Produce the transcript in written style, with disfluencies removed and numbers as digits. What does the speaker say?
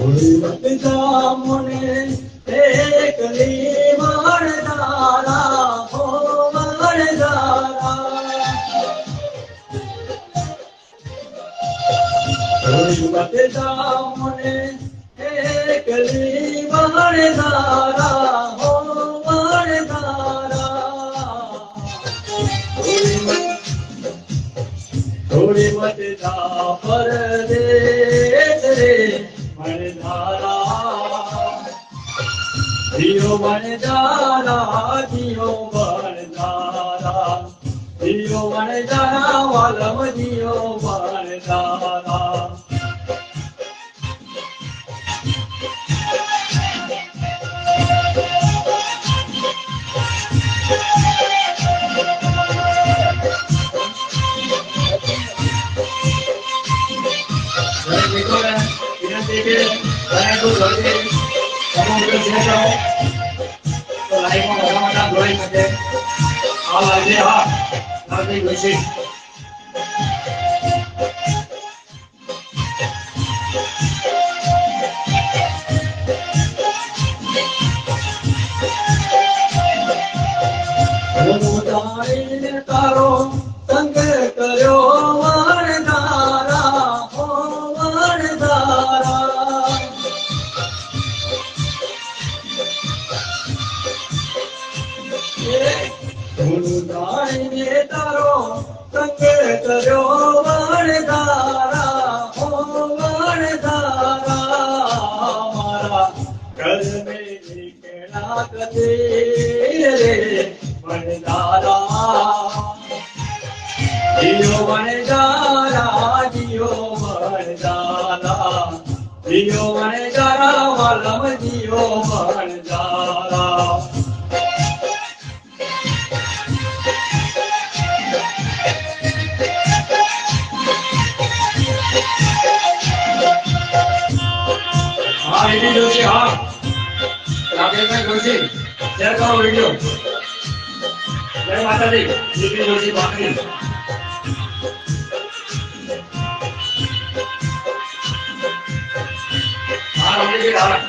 पिता मुने एकली वरदारा हो वरदारा पिता मुने एकली वरदारा हो वरदारा थोड़ी मत जा परदेस रे वरदारा दियो वरदारा दियो वरदारा दियो वरदारा वालम दियो वरदारा तारो संग करो वरदारा हो वरदारा ने तारो संग करो वरदारा हो वरदारा मारा घर में निकला कदे रे वरदारा दियो वरदारा दियो वरदारा दियो वरदारा वालम दियो वरदारा हाँ वीडियो जोशी हाँ राकेश भाई जोशी शेयर करो वीडियो जय माता दी वीडियो जोशी बाकी हाँ